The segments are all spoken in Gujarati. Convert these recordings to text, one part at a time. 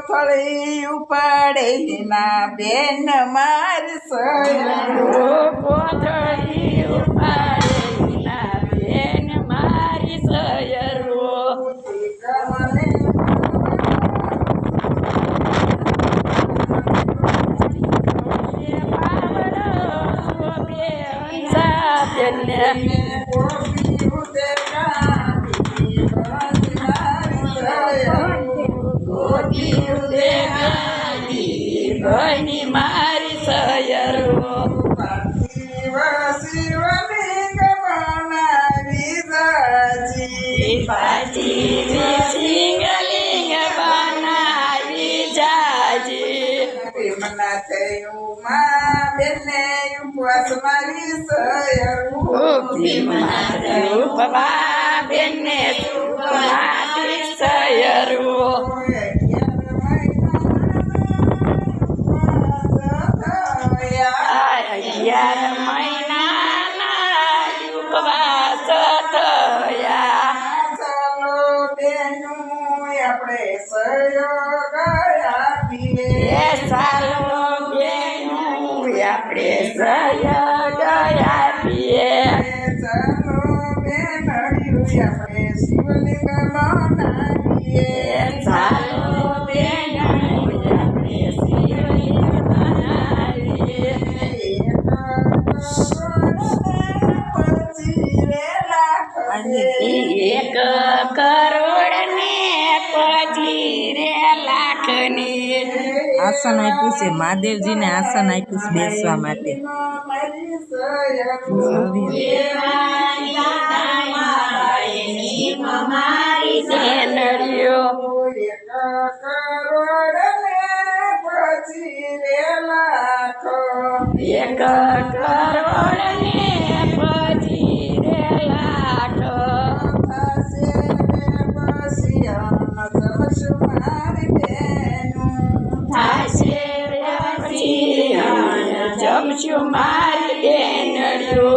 કોથળી ઉપાડે ના બેન મારી સયરું કોથળી ઉપાડે ના બેન મારી સયરું ભણી મારી સયરું શિવલિંગ બનાવી જાજી શિવલિંગ બનાવી જાજી મના થયું માં બેને ઉપવાસ મારી સયરું ઉપવા બેને મારી સયરું અગિયાર મહિનાના ઉપવાસ થયા ચાલો બેનું આપણે સહયોગ આપીએ ચાલો બેનું આપણે સહયોગ આપીએ ચાલો બેન આપણે શિવલિંગ બનાવીએ ચાલો બેન આપણે શિવલિંગ બનાવીએ એક કરોડ ને પછી રે લાખની આસન આપ્યું છે મહાદેવજીને આસન આપ્યું છે બેસવા માટે મારી સેનરીઓ એક કરોડ ને પછી રે લાખ થાશે પછી જમશું મારી બેનડીઓ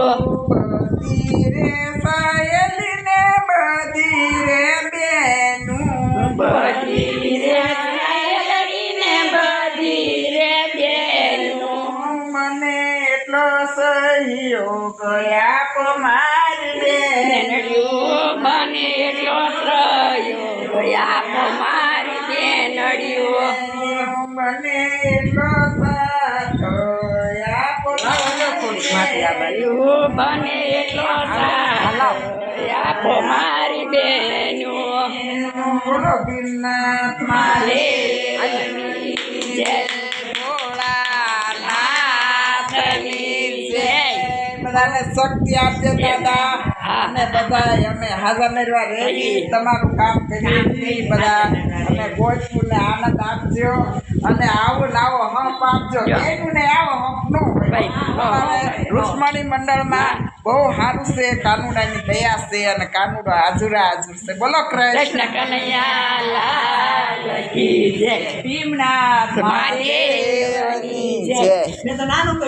બધી રે સાયલી ને બધી રે બેનું બધી રે સાયલી ને બધી રે બેનું મને એટલો સહયોગ આપ મારી બેનડીઓ મને એટલો સહયોગ આપો મારી બેનડીઓ મને એટલો સાથ આપો બને એટલો આપો મારી બેનો બોલો ગિરનાથ મારે જય ભોળાનાથની જય બધાને શક્તિ આપજે દાદા અને બધા અમે હાજર નરવા રહી તમારું કામ કરી બધા અને ગોચવું ને આનંદ આપજો અને આવો લાવો હંપ આપજો એનું ને આવો હંપ ન હોય અમારે રૂક્ષ્મણી મંડળમાં બહુ સારું છે કાનુડાની દયા છે અને કાનુડો હાજુરા હાજર છે બોલો કૃષ્ણ કનૈયા લાલ કી જય ભીમનાથ મહાદેવની જય. મેં તો નાનું